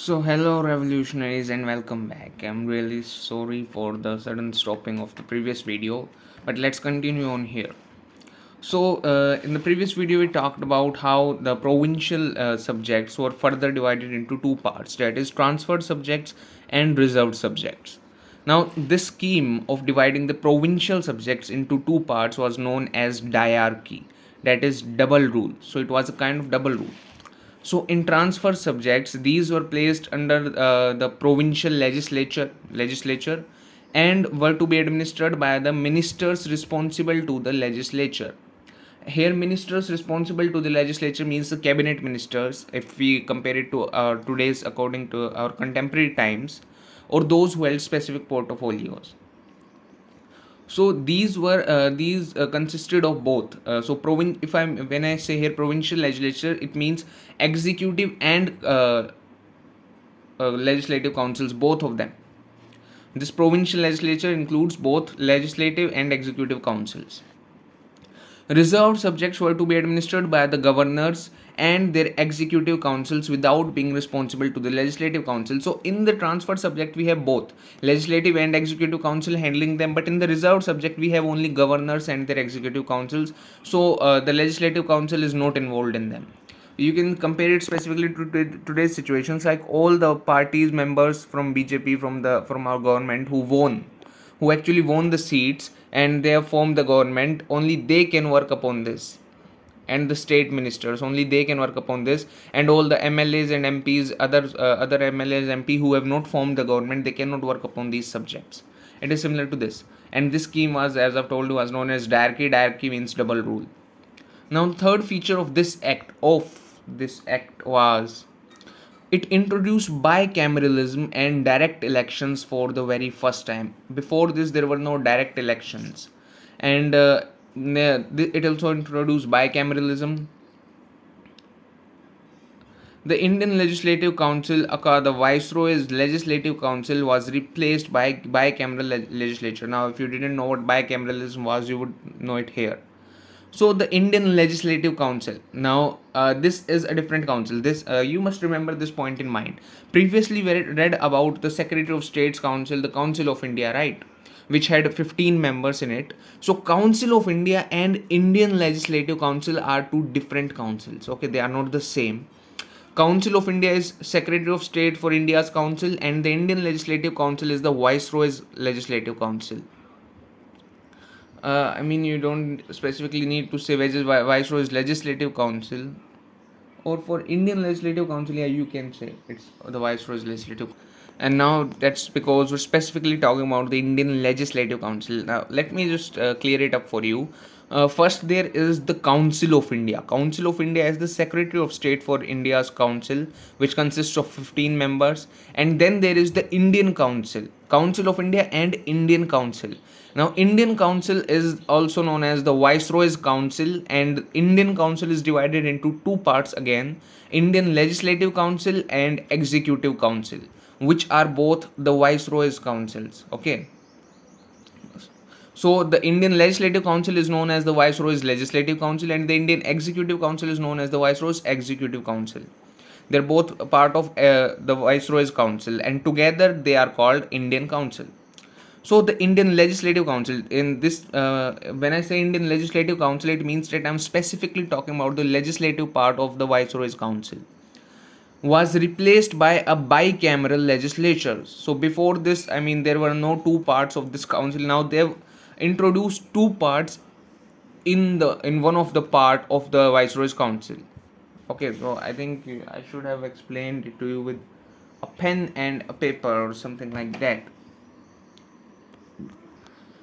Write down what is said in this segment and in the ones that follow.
So, hello revolutionaries and welcome back. I'm really sorry for the sudden stopping of the previous video, but let's continue on here. So, in the previous video, we talked about how the provincial subjects were further divided into two parts, that is, transferred subjects and reserved subjects. Now, this scheme of dividing the provincial subjects into two parts was known as diarchy, that is, double rule. So, it was a kind of double rule. So, in transfer subjects, these were placed under the provincial legislature and were to be administered by the ministers responsible to the legislature. Here, ministers responsible to the legislature means the cabinet ministers, if we compare it to today's according to our contemporary times, or those who held specific portfolios. So these consisted of both. If I'm when I say here provincial legislature, it means executive and legislative councils, both of them. This provincial legislature includes both legislative and executive councils. Reserved subjects were to be administered by the governors and their executive councils without being responsible to the legislative council. So, in the transfer subject, we have both legislative and executive council handling them, but in the reserved subject, we have only governors and their executive councils. So, the legislative council is not involved in them. You can compare it specifically to today's situations, like all the parties members from BJP, from our government, who actually won the seats and they have formed the government, only they can work upon this, and the state ministers only they can work upon this, and all the MLAs and MPs, other MLAs MP who have not formed the government, they cannot work upon these subjects. It is similar to this, and this scheme was, as I've told you, was known as diarchy. Diarchy means double rule. Now, the third feature of this act was it introduced bicameralism and direct elections for the very first time. Before this, there were no direct elections, and it also introduced bicameralism. The Indian Legislative Council, the Viceroy's Legislative Council, was replaced by bicameral legislature. Now, if you didn't know what bicameralism was, you would know it here. So the Indian Legislative Council. Now, this is a different council. This you must remember this point in mind. Previously, we read about the Secretary of State's Council, the Council of India, right? Which had 15 members in it. So, Council of India and Indian Legislative Council are two different councils. Okay, they are not the same. Council of India is Secretary of State for India's Council, and the Indian Legislative Council is the Viceroy's Legislative Council. I mean, you don't specifically need to say Viceroy's Legislative Council, or for Indian Legislative Council, yeah, you can say it's the Viceroy's Legislative. And now that's because we're specifically talking about the Indian Legislative Council. Now, let me just clear it up for you. First, there is the Council of India. Council of India is the Secretary of State for India's Council, which consists of 15 members. And then there is the Indian Council, Council of India and Indian Council. Now, Indian Council is also known as the Viceroy's Council, and Indian Council is divided into two parts again: Indian Legislative Council and Executive Council, which are both the Viceroy's councils. Okay. So the Indian Legislative Council is known as the Viceroy's Legislative Council, and the Indian Executive Council is known as the Viceroy's Executive Council. They're both part of the Viceroy's Council, and together they are called Indian Council. So the Indian Legislative Council, in this, when I say Indian Legislative Council, it means that I'm specifically talking about the legislative part of the Viceroy's Council, was replaced by a bicameral legislature. So before this, I mean, there were no two parts of this council. Now they've introduced two parts in one of the part of the Viceroy's Council. Okay, so I think I should have explained it to you with a pen and a paper or something like that.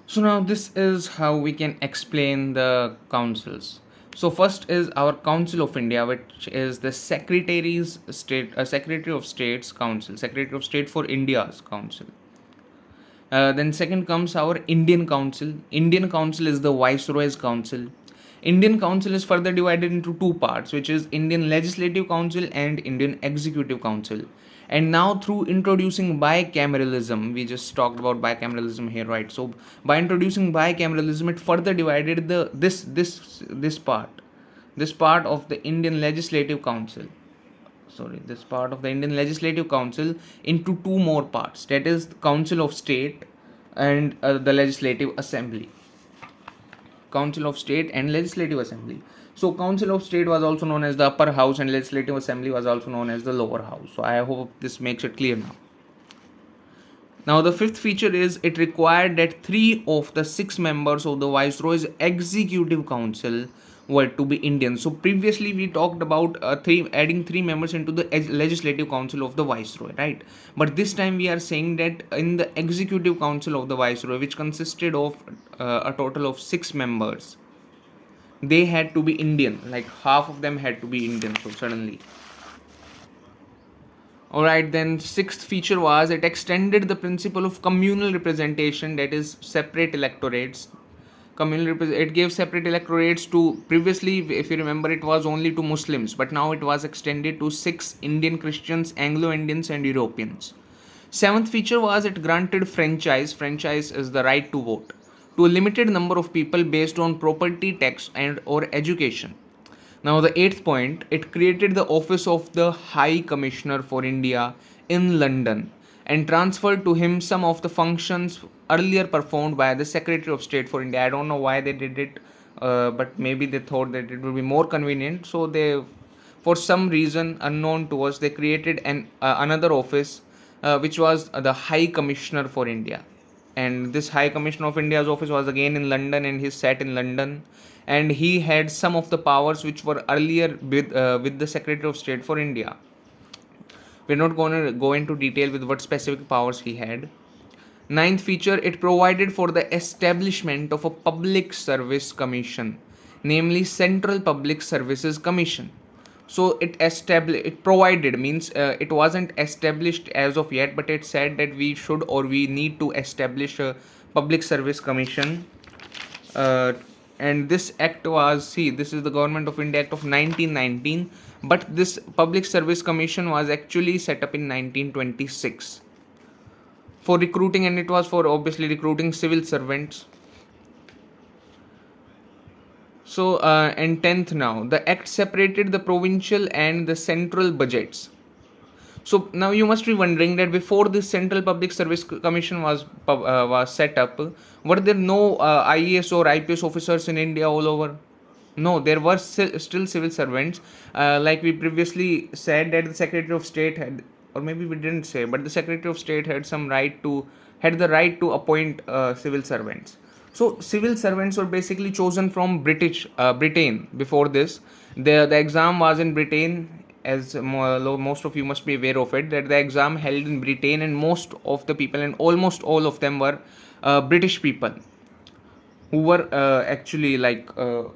So now this is how we can explain the councils. So first is our Council of India, which is the Secretary of State's Council, Secretary of State for India's Council. Then second comes our Indian Council. Indian Council is the Viceroy's Council. Indian Council is further divided into two parts, which is Indian Legislative Council and Indian Executive Council. And now, through introducing bicameralism, we just talked about bicameralism here, right? So by introducing bicameralism, it further divided this part of the Indian Legislative Council. this part of the Indian Legislative Council into two more parts, that is the Council of State and the Legislative Assembly. Council of State and Legislative Assembly. So Council of State was also known as the upper house and Legislative Assembly was also known as the lower house. So I hope this makes it clear now. Now the fifth feature is it required that 3 of the 6 members of the Viceroy's Executive Council were to be Indian. So previously we talked about adding 3 members into the Legislative Council of the Viceroy, right? But this time we are saying that in the Executive Council of the Viceroy, which consisted of a total of 6 members, they had to be Indian, like half of them had to be Indian. So suddenly, alright, then sixth feature was it extended the principle of communal representation, that is separate electorates. It gave separate electorates to, previously if you remember, it was only to Muslims, but now it was extended to 6 Indian Christians, Anglo-Indians and Europeans. Seventh feature was it granted franchise is the right to vote, to a limited number of people based on property tax and or education. Now the eighth point, it created the office of the High Commissioner for India in London and transferred to him some of the functions earlier performed by the Secretary of State for India. I don't know why they did it, but maybe they thought that it would be more convenient. So they, for some reason unknown to us, they created another office, which was the High Commissioner for India. And this High Commissioner of India's office was again in London, and he sat in London, and he had some of the powers which were earlier with the Secretary of State for India. We're not going to go into detail with what specific powers he had. Ninth feature, it provided for the establishment of a public service commission, namely Central Public Services Commission. So it provided means it wasn't established as of yet, but it said that we should or we need to establish a public service commission. And this act was, this is the Government of India Act of 1919, but this public service commission was actually set up in 1926 for recruiting, and it was for obviously recruiting civil servants. So and 10th, now the act separated the provincial and the central budgets. So now you must be wondering that before this Central Public Service Commission was set up, were there no IAS or IPS officers in India all over? No, there were still civil servants. Like we previously said that the Secretary of State had, or maybe we didn't say, but the Secretary of State had the right to appoint civil servants. So civil servants were basically chosen from Britain before this. The exam was in Britain, as most of you must be aware of it, that the exam held in Britain, and most of the people and almost all of them were British people who were actually who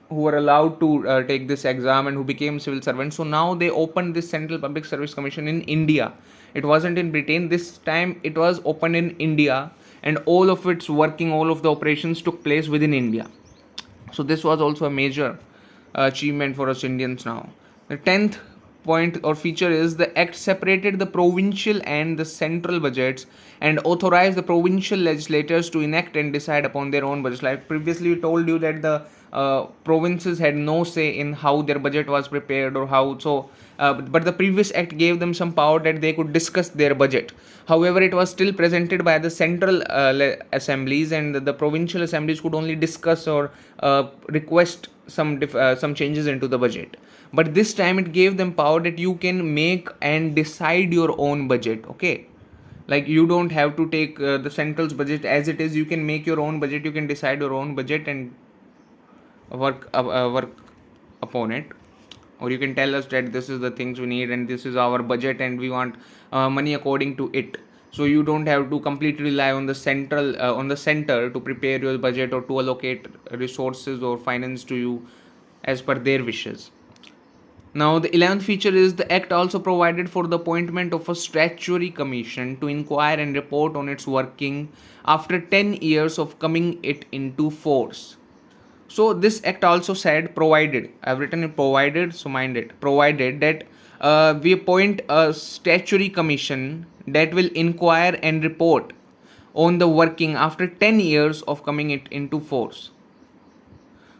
were allowed to take this exam and who became civil servants. So now they opened this Central Public Service Commission in India. It wasn't in Britain this time, it was opened in India, and all of its working, all of the operations took place within India. So this was also a major achievement for us Indians now. The 10th point or feature is the act separated the provincial and the central budgets and authorized the provincial legislators to enact and decide upon their own budgets. Like previously we told you that the provinces had no say in how their budget was prepared or how so, but the previous act gave them some power that they could discuss their budget. However, it was still presented by the central assemblies, and the provincial assemblies could only discuss or request some changes into the budget. But this time it gave them power that you can make and decide your own budget. Okay, like you don't have to take the central's budget as it is. You can make your own budget, you can decide your own budget and work upon it. Or you can tell us that this is the things we need and this is our budget and we want money according to it. So you don't have to completely rely on the center to prepare your budget or to allocate resources or finance to you as per their wishes. Now the 11th feature is the act also provided for the appointment of a statutory commission to inquire and report on its working after 10 years of coming it into force. So this act also said provided, I've written it provided, so mind it, provided that we appoint a statutory commission that will inquire and report on the working after 10 years of coming it into force.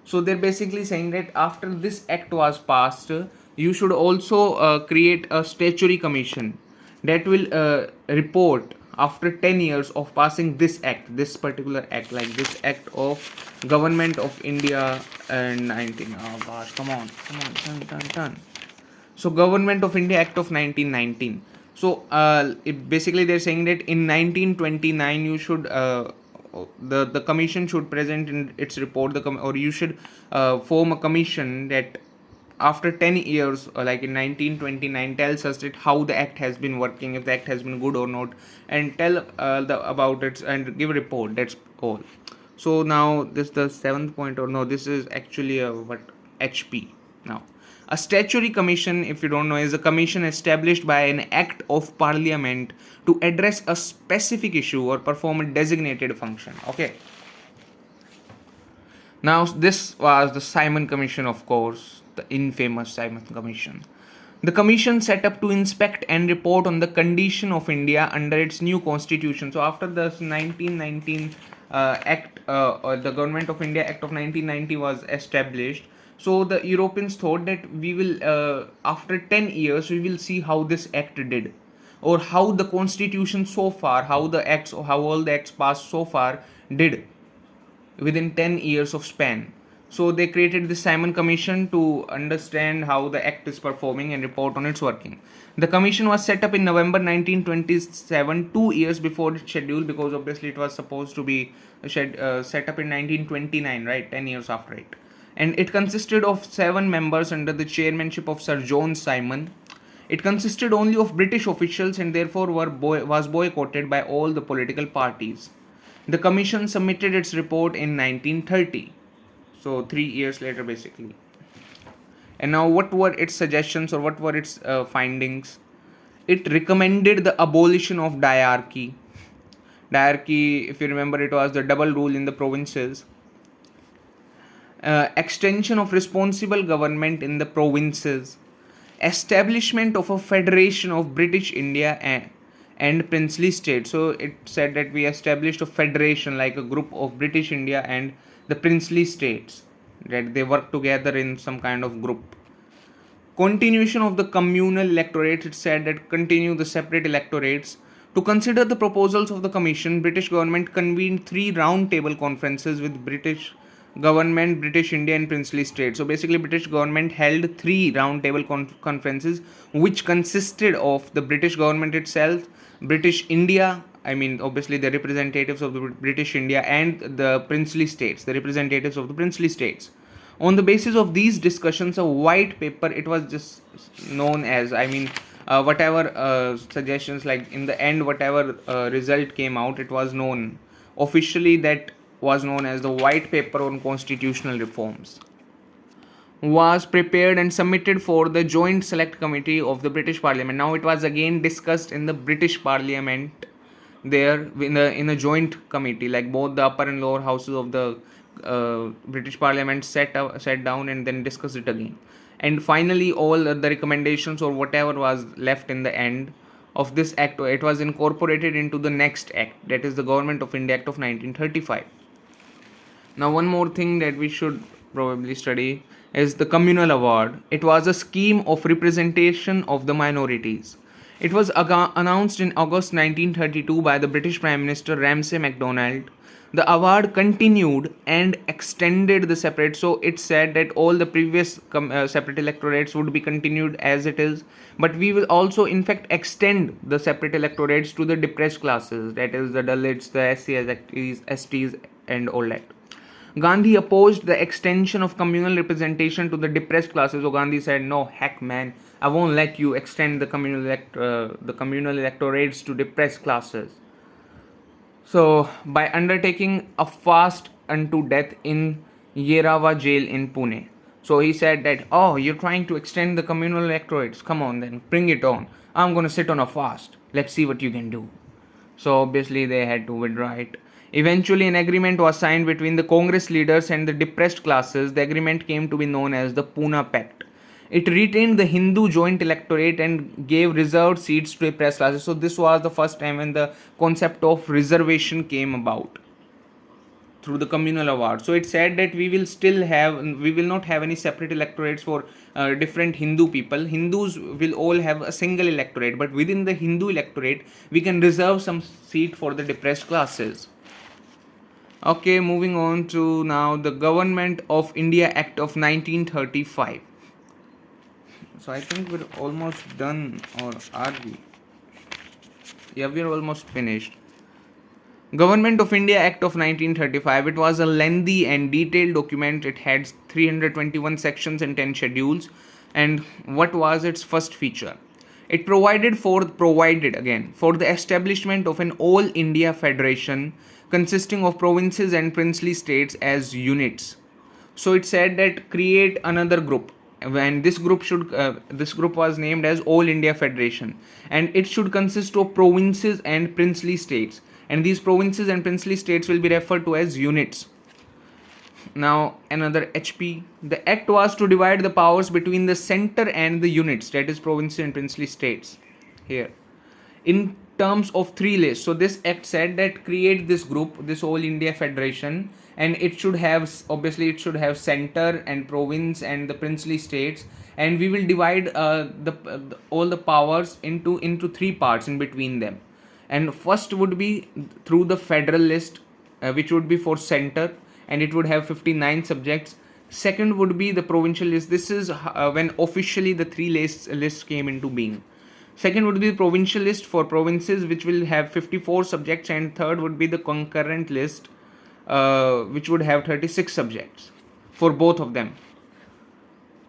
So they're basically saying that after this act was passed, you should also create a statutory commission that will report after 10 years of passing this act, this particular act, like this act of Government of India and 19. Oh gosh, come on, turn. So Government of India Act of 1919. So basically they're saying that in 1929 you should the commission should present in its report or you should form a commission that after 10 years, like in 1929, tells us that how the act has been working, if the act has been good or not, and tell about it and give a report. That's all. So now this the seventh point, or no, this is actually a what HP now. A statutory commission, if you don't know, is a commission established by an act of parliament to address a specific issue or perform a designated function. Okay. Now, this was the Simon Commission, of course, the infamous Simon Commission. The commission set up to inspect and report on the condition of India under its new constitution. So, after the 1919 Act, or the Government of India Act of 1990 was established, so the Europeans thought that we will, after 10 years, we will see how this act did, or how the constitution so far, how the acts, how all the acts passed so far did within 10 years of span. So they created the Simon Commission to understand how the act is performing and report on its working. The commission was set up in November 1927, 2 years before its schedule, because obviously it was supposed to be set up in 1929, right, 10 years after it. And it consisted of 7 members under the chairmanship of Sir John Simon. It consisted only of British officials and therefore was boycotted by all the political parties. The commission submitted its report in 1930, so 3 years later basically. And now what were its suggestions, or what were its findings? It recommended the abolition of diarchy. Diarchy, if you remember, it was the double rule in the provinces. Extension of responsible government in the provinces. Establishment of a federation of British India and princely states. So it said that we established a federation, like a group of British India and the princely states, that they work together in some kind of group. Continuation of the communal electorate. It said that continue the separate electorates. To consider the proposals of the commission, British government convened 3 round table conferences with British government, British India and princely states. So basically British government held 3 round table conferences, which consisted of the British government itself, British India, I mean obviously the representatives of the British India, and the princely states, the representatives of the princely states. On the basis of these discussions, a white paper, it was just known as, I mean, whatever suggestions, like in the end whatever result came out, it was known officially, that was known as the White Paper on Constitutional Reforms, was prepared and submitted for the Joint Select Committee of the British Parliament. Now it was again discussed in the British Parliament, there in a joint committee, like both the upper and lower houses of the British Parliament sat down and then discussed it again. And finally, all the recommendations or whatever was left in the end of this act, it was incorporated into the next act, that is the Government of India Act of 1935. Now, one more thing that we should probably study is the communal award. It was a scheme of representation of the minorities. It was announced in August 1932 by the British Prime Minister Ramsay MacDonald. The award continued and extended the separate, so it said that all the previous separate electorates would be continued as it is, but we will also in fact extend the separate electorates to the depressed classes, that is the Dalits, the SCs, STs and all that. Gandhi opposed the extension of communal representation to the depressed classes. So Gandhi said, "No, heck, man, I won't let you extend the communal electorates to depressed classes." So, by undertaking a fast unto death in Yerava jail in Pune. So he said that, "Oh, you're trying to extend the communal electorates. Come on, then bring it on. I'm gonna sit on a fast. Let's see what you can do." So obviously they had to withdraw it. Eventually, an agreement was signed between the Congress leaders and the depressed classes. The agreement came to be known as the Pune Pact. It retained the Hindu joint electorate and gave reserved seats to depressed classes. So this was the first time when the concept of reservation came about. through the communal award. So it said that we will not have any separate electorates for different Hindu people. Hindus will all have a single electorate, but within the Hindu electorate we can reserve some seat for the depressed classes. Okay, moving on to now the Government of India Act of 1935. So I think we're almost done, or are we? Yeah, we're almost finished. Government of India Act of 1935. It was a lengthy and detailed document. It had 321 sections and 10 schedules. And what was its first feature? It provided again for the establishment of an all India federation consisting of provinces and princely states as units. So it said that create another group, and this group was named as All India Federation, and it should consist of provinces and princely states, and these provinces and princely states will be referred to as units. Now another HP. The act was to divide the powers between the center and the units, that is provinces and princely states here, in terms of three lists. So this act said that create this group, this All India Federation, and it should have, obviously it should have center and province and the princely states, and we will divide all the powers into three parts in between them. And first would be through the federal list, which would be for center, and it would have 59 subjects. Second would be the provincial list. This is when officially the three lists came into being. Second would be the provincial list for provinces, which will have 54 subjects, and third would be the concurrent list, which would have 36 subjects for both of them.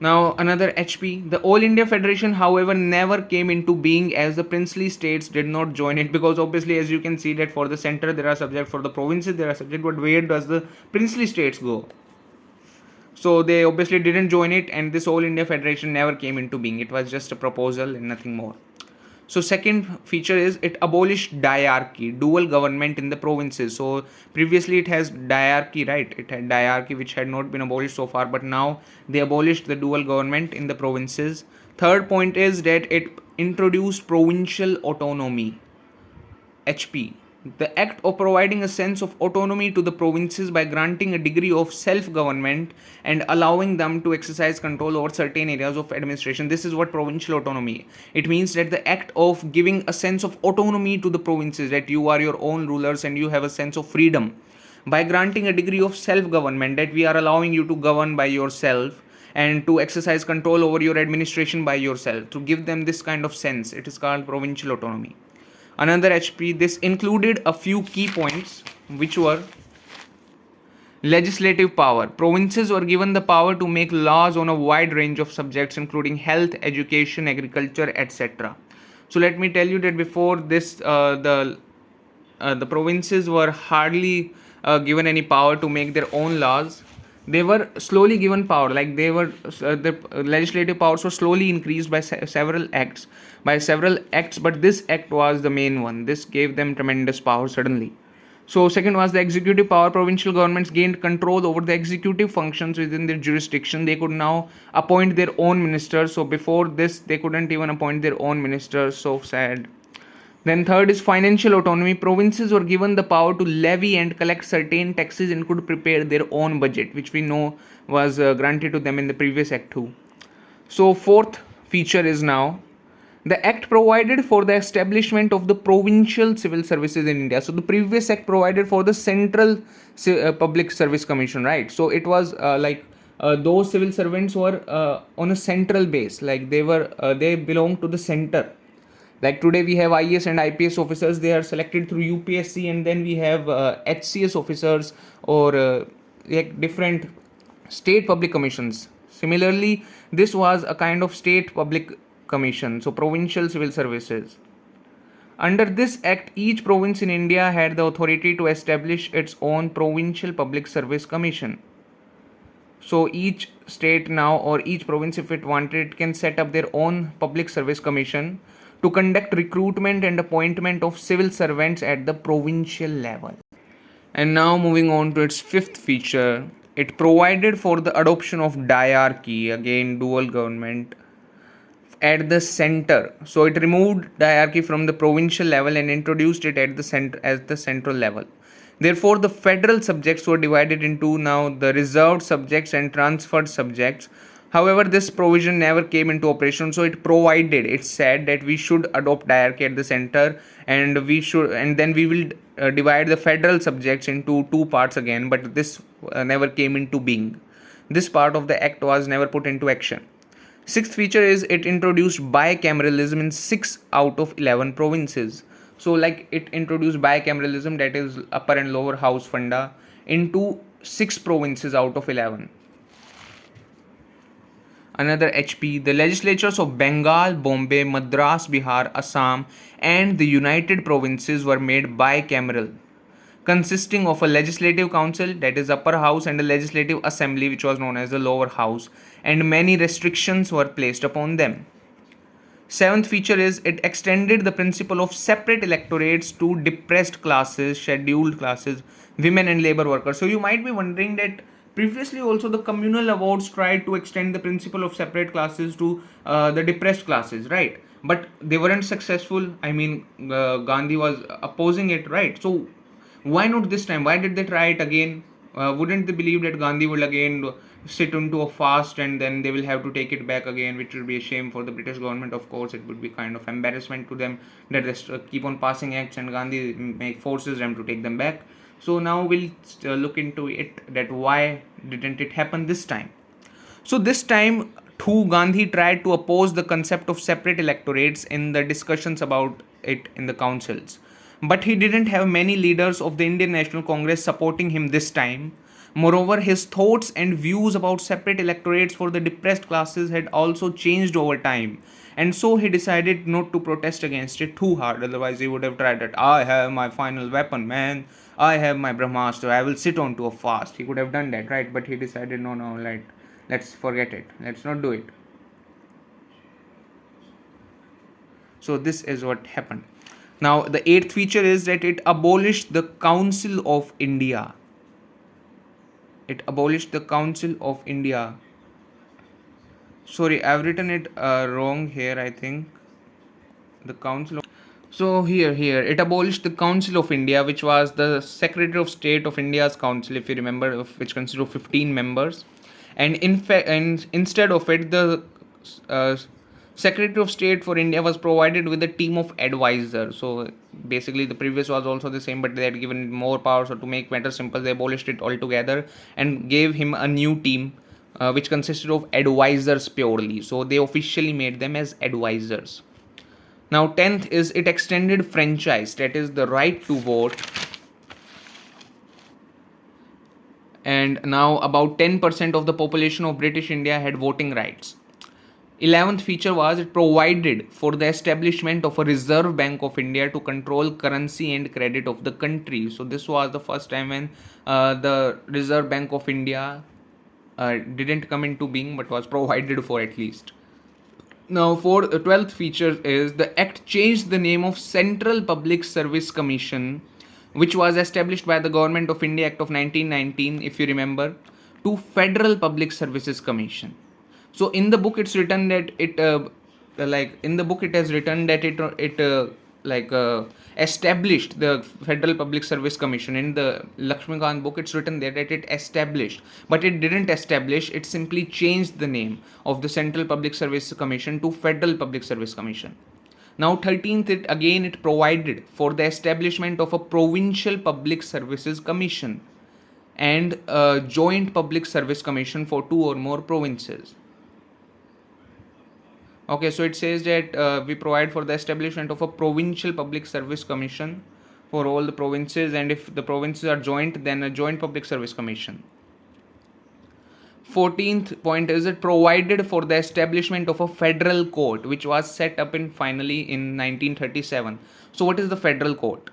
Now another HP. The All India Federation, however, never came into being as the princely states did not join it, because obviously, as you can see, that for the center there are subjects, for the provinces there are subjects, but where does the princely states go? So they obviously didn't join it, and this All India Federation never came into being. It was just a proposal and nothing more. So second feature is it abolished diarchy, dual government in the provinces. So previously it has diarchy, right? It had diarchy which had not been abolished so far, but now they abolished the dual government in the provinces. Third point is that it introduced provincial autonomy, HP. The act of providing a sense of autonomy to the provinces by granting a degree of self-government and allowing them to exercise control over certain areas of administration. This is what provincial autonomy. It means that the act of giving a sense of autonomy to the provinces, that you are your own rulers and you have a sense of freedom. By granting a degree of self-government, that we are allowing you to govern by yourself and to exercise control over your administration by yourself, to give them this kind of sense. It is called provincial autonomy. Another HP. This included a few key points, which were legislative power. Provinces were given the power to make laws on a wide range of subjects, including health, education, agriculture, etc. So let me tell you that before this, the provinces were hardly given any power to make their own laws. They were slowly given power, like they were the legislative powers were slowly increased by several acts, but this act was the main one. This gave them tremendous power suddenly. So second was the executive power. Provincial governments gained control over the executive functions within their jurisdiction. They could now appoint their own ministers. So before this they couldn't even appoint their own ministers. So sad. Then third is financial autonomy. Provinces were given the power to levy and collect certain taxes and could prepare their own budget, which we know was granted to them in the previous act too. So fourth feature is now the act provided for the establishment of the provincial civil services in India. So the previous act provided for the central public service commission, right? So it was those civil servants were on a central base, like they belong to the center. Like today we have IAS and IPS officers, they are selected through UPSC, and then we have HCS officers or different state public commissions. Similarly, this was a kind of state public commission, so provincial civil services. Under this act, each province in India had the authority to establish its own provincial public service commission. So each state now, or each province, if it wanted, it can set up their own public service commission to conduct recruitment and appointment of civil servants at the provincial level. And now moving on to its fifth feature, it provided for the adoption of diarchy, again dual government, at the center. So it removed diarchy from the provincial level and introduced it at the center as the central level. Therefore, the federal subjects were divided into now the reserved subjects and transferred subjects. However, this provision never came into operation. So it said that we should adopt hierarchy at the center, and then we will divide the federal subjects into two parts again. But this never came into being. This part of the act was never put into action. Sixth feature is it introduced bicameralism in 6 out of 11 provinces. So like it introduced bicameralism, that is upper and lower house funda, into 6 provinces out of 11. Another HP, the legislatures of Bengal, Bombay, Madras, Bihar, Assam, and the United Provinces were made bicameral, consisting of a legislative council, that is upper house, and a legislative assembly, which was known as the lower house, and many restrictions were placed upon them. Seventh feature is it extended the principle of separate electorates to depressed classes, scheduled classes, women and labor workers. So you might be wondering that previously also the communal awards tried to extend the principle of separate classes to the depressed classes, right? But they weren't successful. I mean, Gandhi was opposing it, right? So why not this time? Why did they try it again? Wouldn't they believe that Gandhi will again sit into a fast and then they will have to take it back again, which will be a shame for the British government? Of course, it would be kind of embarrassment to them that they keep on passing acts and Gandhi forces them to take them back. So now we'll look into it, that why didn't it happen this time. So this time too, Gandhi tried to oppose the concept of separate electorates in the discussions about it in the councils. But he didn't have many leaders of the Indian National Congress supporting him this time. Moreover, his thoughts and views about separate electorates for the depressed classes had also changed over time. And so he decided not to protest against it too hard, otherwise he would have tried that. I have my final weapon, man. I have my Brahmastra. I will sit on to a fast. He could have done that, right? But he decided, no, let's forget it. Let's not do it. So this is what happened. Now, the eighth feature is that it abolished the Council of India. It abolished the Council of India. Sorry, I've written it wrong here, I think. The Council of... So here, it abolished the Council of India, which was the Secretary of State of India's council, if you remember, which consisted of 15 members. And instead of it, the Secretary of State for India was provided with a team of advisors. So basically the previous was also the same, but they had given more power. So to make matters simple, they abolished it altogether and gave him a new team which consisted of advisors purely. So they officially made them as advisors. Now 10th is it extended franchise, that is the right to vote. And now about 10% of the population of British India had voting rights. 11th feature was it provided for the establishment of a Reserve Bank of India to control currency and credit of the country. So this was the first time when the Reserve Bank of India didn't come into being, but was provided for at least. Now for the 12th feature is the act changed the name of Central Public Service Commission, which was established by the Government of India Act of 1919, if you remember, to Federal Public Services Commission. So in the book it's written that it established the Federal Public Service Commission. In the Laxmikant book it's written there that it established, but it didn't establish, it simply changed the name of the Central Public Service Commission to Federal Public Service Commission. Now 13th, it provided for the establishment of a Provincial Public Services Commission and a Joint Public Service Commission for 2 or more provinces. Okay, so it says that we provide for the establishment of a Provincial Public Service Commission for all the provinces, and if the provinces are joint, then a Joint Public Service Commission. 14th point is it provided for the establishment of a federal court, which was set up finally in 1937. So what is the federal court?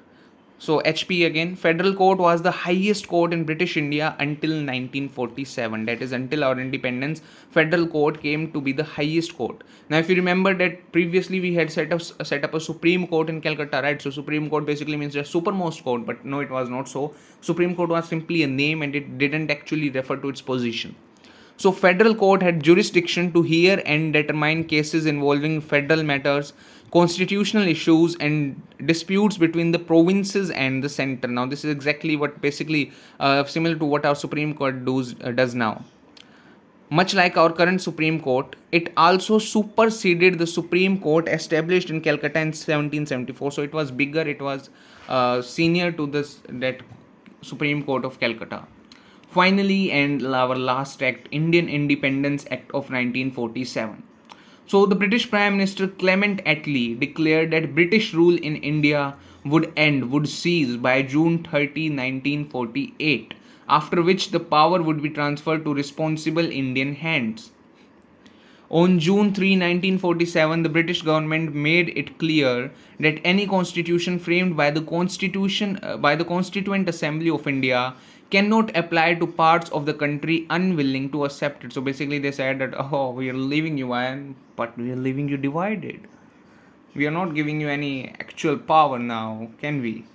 So HP again, federal court was the highest court in British India until 1947. That is, until our independence, federal court came to be the highest court. Now if you remember that previously we had set up a Supreme Court in Calcutta, right? So Supreme Court basically means the supermost court, but no, it was not so. Supreme Court was simply a name and it didn't actually refer to its position. So federal court had jurisdiction to hear and determine cases involving federal matters, constitutional issues, and disputes between the provinces and the center. Now this is exactly what basically similar to what our Supreme Court does now. Much like our current Supreme Court, it also superseded the Supreme Court established in Calcutta in 1774. So it was bigger, it was senior to that Supreme Court of Calcutta. Finally, and our last act, Indian Independence Act of 1947. So the British Prime Minister Clement Attlee declared that British rule in India would cease by June 30, 1948, after which the power would be transferred to responsible Indian hands. On June 3, 1947, the British government made it clear that any constitution framed by the Constituent Assembly of India cannot apply to parts of the country unwilling to accept it. So basically, they said that, oh, we are leaving you, but we are leaving you divided. We are not giving you any actual power now, can we?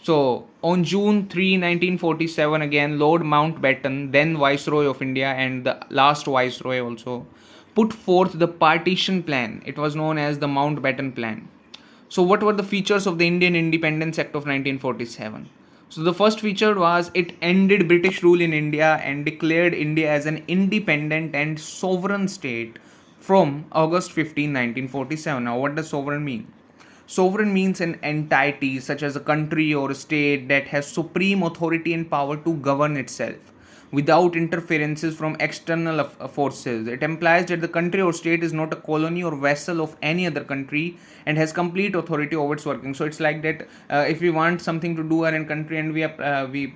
So, on June 3, 1947, again, Lord Mountbatten, then Viceroy of India and the last Viceroy also, put forth the partition plan. It was known as the Mountbatten Plan. So, what were the features of the Indian Independence Act of 1947? So, the first feature was it ended British rule in India and declared India as an independent and sovereign state from August 15, 1947. Now, what does sovereign mean? Sovereign means an entity such as a country or a state that has supreme authority and power to govern itself without interferences from external forces. It implies that the country or state is not a colony or vassal of any other country and has complete authority over its working. So it's like that if we want something to do in a country and we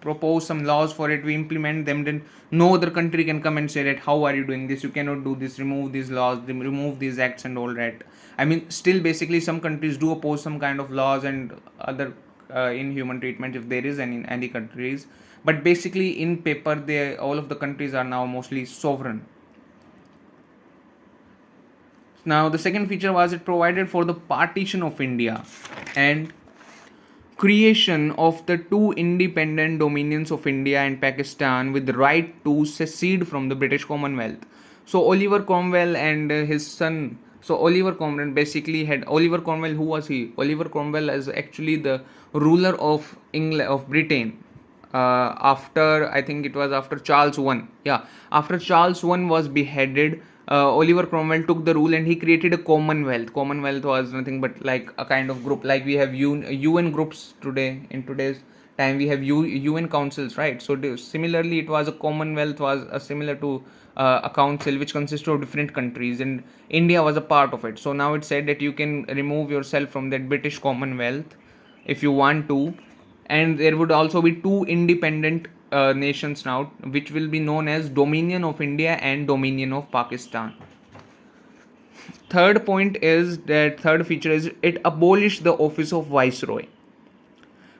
propose some laws for it, we implement them, then no other country can come and say that how are you doing this, you cannot do this, remove these laws, remove these acts and all that. I mean, still basically some countries do oppose some kind of laws and other inhuman treatment if there is any countries, but basically in paper all of the countries are now mostly sovereign. Now the second feature was it provided for the partition of India and creation of the two independent dominions of India and Pakistan with the right to secede from the British Commonwealth. So Oliver Cromwell and his son. So Oliver Cromwell basically had Oliver Cromwell. Who was he? Oliver Cromwell is actually the ruler of England, of Britain. After I think it was after Charles I. Yeah, after Charles I was beheaded, Oliver Cromwell took the rule and he created a Commonwealth. Commonwealth was nothing but like a kind of group, like we have UN groups today. In today's time, we have UN councils, right? So similarly, it was a Commonwealth, was similar to a council which consisted of different countries, and India was a part of it. So now it said that you can remove yourself from that British Commonwealth if you want to, and there would also be two independent nations now, which will be known as Dominion of India and Dominion of Pakistan. Third feature is it abolished the office of Viceroy.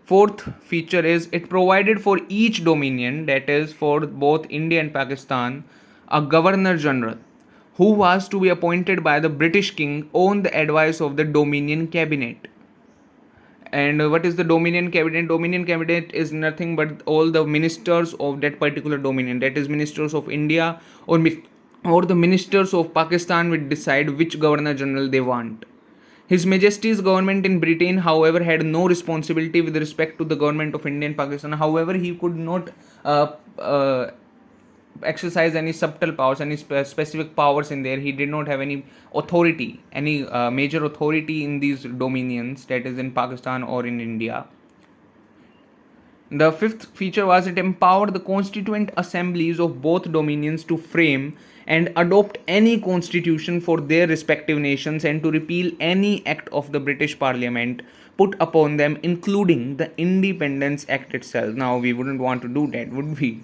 Fourth feature is it provided for each dominion, that is for both India and Pakistan, a Governor General who was to be appointed by the British King on the advice of the Dominion Cabinet. And what is the Dominion Cabinet? Dominion Cabinet is nothing but all the ministers of that particular dominion, that is ministers of India or the ministers of Pakistan will decide which Governor General they want. His Majesty's government in Britain, however, had no responsibility with respect to the government of India and Pakistan. However, he could not exercise any subtle powers, any specific powers in there. He did not have any authority, any major authority in these dominions, that is in Pakistan or in India. The fifth feature was it empowered the constituent assemblies of both dominions to frame and adopt any constitution for their respective nations and to repeal any act of the British Parliament put upon them, including the Independence Act itself. Now, we wouldn't want to do that, would we?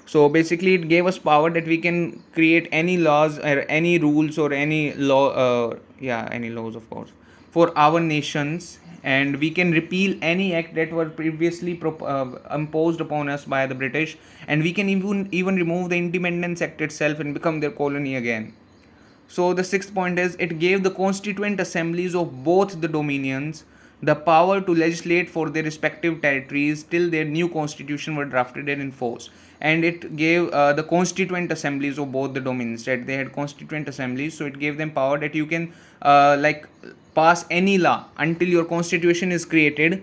So basically, it gave us power that we can create any laws or any rules or any law, any laws, of course, for our nations, and we can repeal any act that were previously imposed upon us by the British, and we can even remove the Independence Act itself and become their colony again. So the sixth point is it gave the constituent assemblies of both the dominions the power to legislate for their respective territories till their new constitution were drafted and enforced. And it gave the constituent assemblies of both the dominions, that they had constituent assemblies, so it gave them power that you can like pass any law until your constitution is created.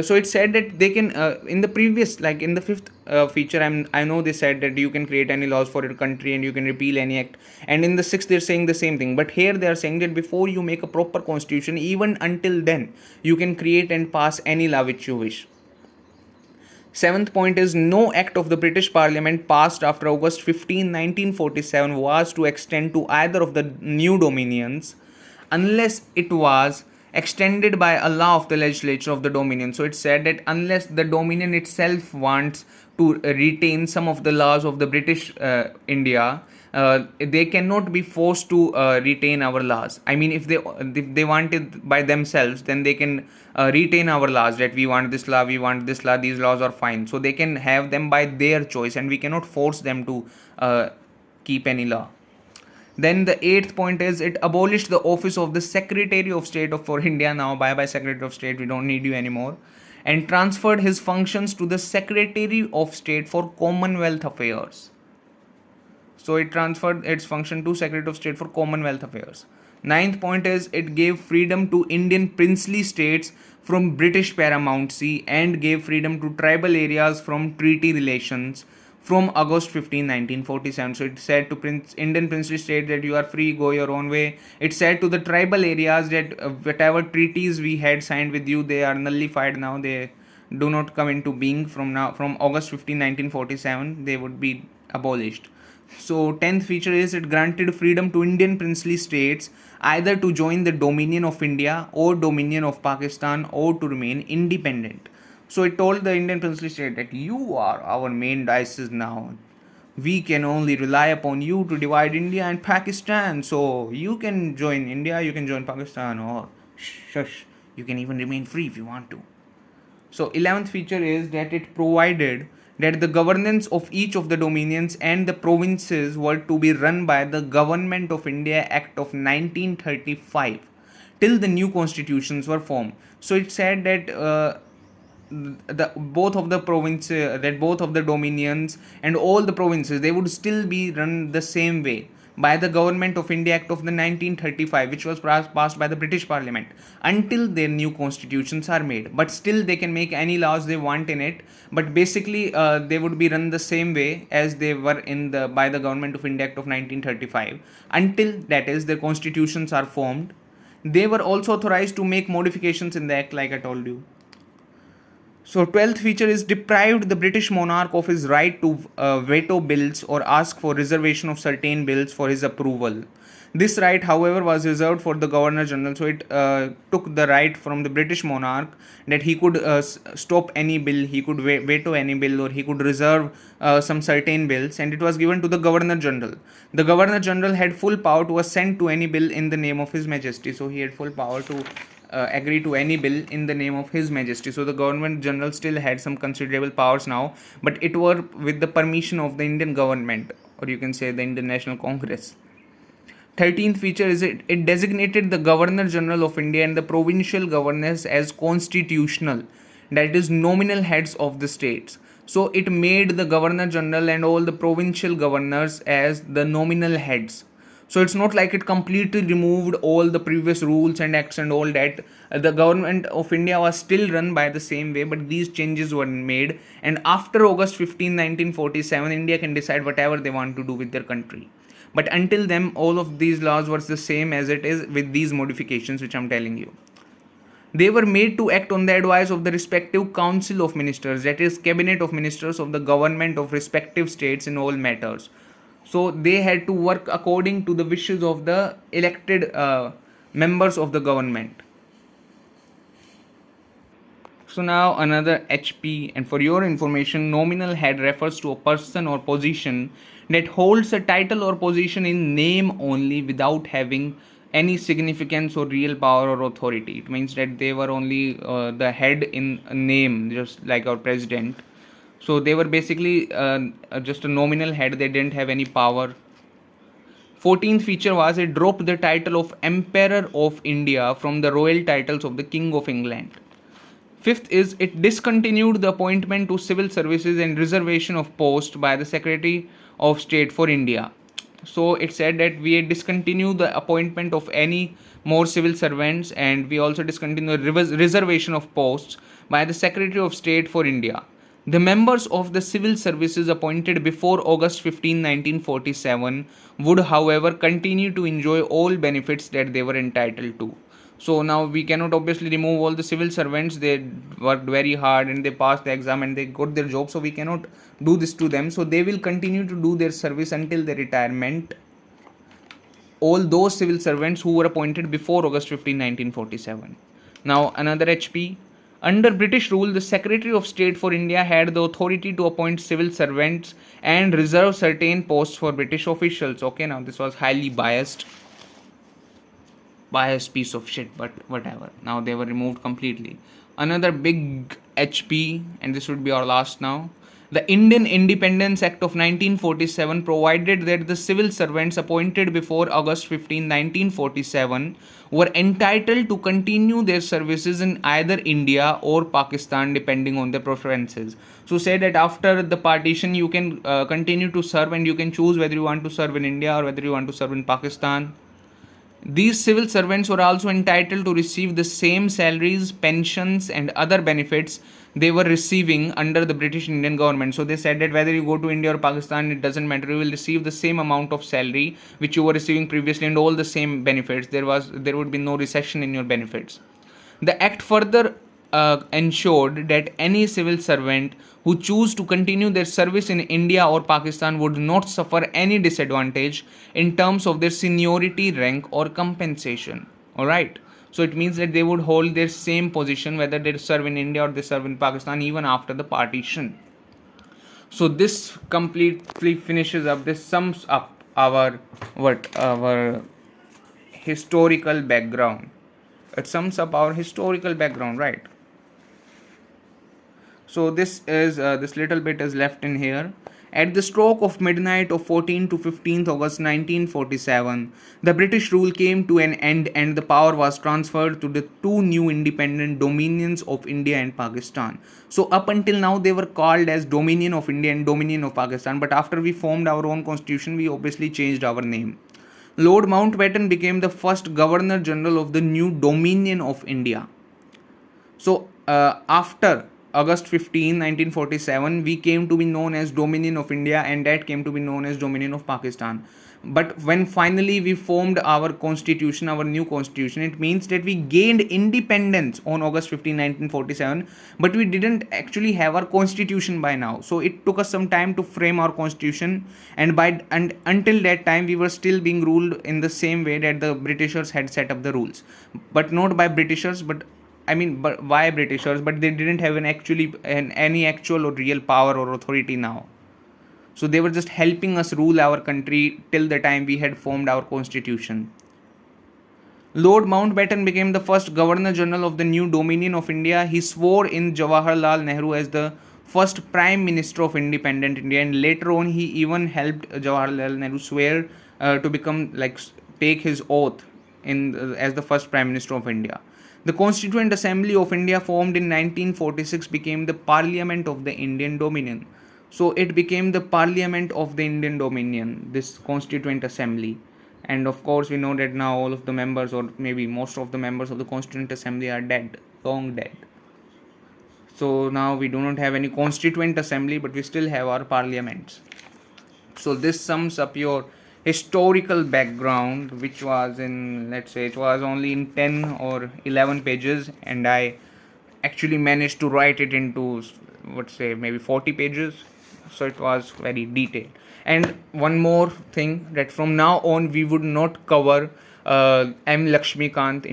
So it said that they can in the previous, like in the fifth feature, I know they said that you can create any laws for your country and you can repeal any act, and in the sixth they're saying the same thing, but here they are saying that before you make a proper constitution, even until then you can create and pass any law which you wish. Seventh point is, no act of the British Parliament passed after August 15, 1947 was to extend to either of the new dominions unless it was extended by a law of the legislature of the dominion. So it said that unless the dominion itself wants to retain some of the laws of the British India, they cannot be forced to retain our laws. I mean, if they want it by themselves, then they can retain our laws, that we want this law, we want this law, these laws are fine. So they can have them by their choice, and we cannot force them to keep any law. Then the eighth point is, it abolished the office of the Secretary of State for India. Now, bye Secretary of State, we don't need you anymore. And transferred his functions to the Secretary of State for Commonwealth Affairs. So it transferred its function to Secretary of State for Commonwealth Affairs. Ninth point is, it gave freedom to Indian princely states from British paramountcy and gave freedom to tribal areas from treaty relations from August 15, 1947. So it said to Indian princely state that you are free, go your own way. It said to the tribal areas that whatever treaties we had signed with you, they are nullified now. They do not come into being from August 15, 1947. They would be abolished. So 10th feature is, it granted freedom to Indian princely states either to join the Dominion of India or Dominion of Pakistan or to remain independent. So it told the Indian princely state that you are our main diocese now. We can only rely upon you to divide India and Pakistan. So you can join India, you can join Pakistan, or shush, you can even remain free if you want to. So 11th feature is that it provided that the governance of each of the dominions and the provinces were to be run by the Government of India Act of 1935 till the new constitutions were formed. So it said that both of the dominions and all the provinces, they would still be run the same way by the Government of India Act of the 1935, which was passed by the British Parliament, until their new constitutions are made. But still they can make any laws they want in it, but basically they would be run the same way as they were by the Government of India Act of 1935 until, that is, their constitutions are formed. They were also authorized to make modifications in the act, like I told you. So 12th feature is, deprived the British monarch of his right to veto bills or ask for reservation of certain bills for his approval. This right, however, was reserved for the Governor General. So it took the right from the British monarch that he could stop any bill, he could veto any bill, or he could reserve some certain bills, and it was given to the Governor General. The Governor General had full power to assent to any bill in the name of His Majesty. So he had full power to agree to any bill in the name of His Majesty. So the Government General still had some considerable powers now, but it were with the permission of the Indian government, or you can say the Indian National Congress. 13th feature is, it designated the Governor General of India and the provincial governors as constitutional, that is, nominal heads of the states. So it made the Governor General and all the provincial governors as the nominal heads. So it's not like it completely removed all the previous rules and acts and all that. The Government of India was still run by the same way, but these changes were made. And after August 15, 1947, India can decide whatever they want to do with their country. But until then, all of these laws were the same as it is, with these modifications which I'm telling you. They were made to act on the advice of the respective Council of Ministers, that is, Cabinet of Ministers of the government of respective states in all matters. So they had to work according to the wishes of the elected members of the government. So now another HP, and for your information, nominal head refers to a person or position that holds a title or position in name only without having any significance or real power or authority. It means that they were only the head in name, just like our president. So they were basically just a nominal head, they didn't have any power. 14th feature was it dropped the title of Emperor of India from the royal titles of the King of England. Fifth is it discontinued the appointment to civil services and reservation of post by the Secretary of State for India. So it said that we discontinue the appointment of any more civil servants, and we also discontinue the reservation of posts by the Secretary of State for India. The members of the civil services appointed before August 15, 1947 would, however, continue to enjoy all benefits that they were entitled to. So now we cannot obviously remove all the civil servants. They worked very hard and they passed the exam and they got their job. So we cannot do this to them. So they will continue to do their service until their retirement. All those civil servants who were appointed before August 15, 1947. Now another HP. Under British rule, the Secretary of State for India had the authority to appoint civil servants and reserve certain posts for British officials. Okay, now this was highly biased piece of shit, but whatever. Now they were removed completely. Another big HP, and this would be our last now. The Indian Independence Act of 1947 provided that the civil servants appointed before August 15, 1947 were entitled to continue their services in either India or Pakistan depending on their preferences. So say that after the partition you can continue to serve and you can choose whether you want to serve in India or whether you want to serve in Pakistan. These civil servants were also entitled to receive the same salaries, pensions, and other benefits they were receiving under the British Indian government. So they said that whether you go to India or Pakistan, it doesn't matter. You will receive the same amount of salary which you were receiving previously and all the same benefits. There would be no recession in your benefits. The act further ensured that any civil servant who choose to continue their service in India or Pakistan would not suffer any disadvantage in terms of their seniority, rank, or compensation. Alright, so it means that they would hold their same position whether they serve in India or they serve in Pakistan even after the partition. So this completely finishes up, this sums up our historical background. It sums up our historical background, right? So this is this little bit is left in here. At the stroke of midnight of 14 to 15th August 1947, the British rule came to an end and the power was transferred to the two new independent dominions of India and Pakistan. So up until now they were called as Dominion of India and Dominion of Pakistan, but after we formed our own constitution, we obviously changed our name. Lord Mountbatten became the first Governor General of the new Dominion of India. So after August 15, 1947, we came to be known as Dominion of India and that came to be known as Dominion of Pakistan. But when finally we formed our constitution, our new constitution, it means that we gained independence on August 15, 1947, but we didn't actually have our constitution by now. So it took us some time to frame our constitution, and until that time we were still being ruled in the same way that the Britishers had set up the rules, but not by Britishers, but why Britishers? But they didn't have any actual or real power or authority now. So they were just helping us rule our country till the time we had formed our constitution. Lord Mountbatten became the first Governor General of the new Dominion of India. He swore in Jawaharlal Nehru as the first Prime Minister of independent India, and later on he even helped Jawaharlal Nehru swear to become take his oath as the first Prime Minister of India. The Constituent Assembly of India, formed in 1946, became the Parliament of the Indian Dominion. So it became the Parliament of the Indian Dominion, this Constituent Assembly. And of course we know that now all of the members, or maybe most of the members of the Constituent Assembly are dead, long dead. So now we do not have any Constituent Assembly, but we still have our parliaments. So this sums up your historical background, which was in, let's say, it was only in 10 or 11 pages, and I actually managed to write it into, maybe 40 pages. So it was very detailed. And one more thing, that from now on we would not cover Laxmikant's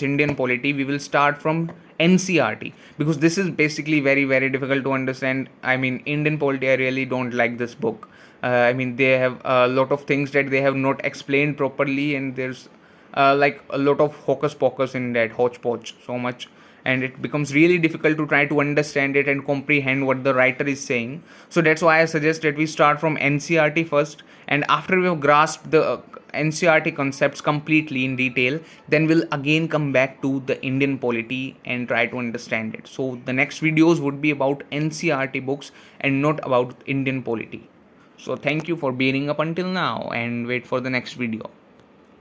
Indian Polity. We will start from NCRT, because this is basically very, very difficult to understand. Indian Polity, I really don't like this book. They have a lot of things that they have not explained properly, and there's a lot of hocus pocus in that, hodgepodge, so much. and it becomes really difficult to try to understand it and comprehend what the writer is saying. So that's why I suggest that we start from NCRT first, and after we have grasped the NCRT concepts completely in detail, then we'll again come back to the Indian polity and try to understand it. So the next videos would be about NCRT books and not about Indian polity. So thank you for bearing up until now, and wait for the next video.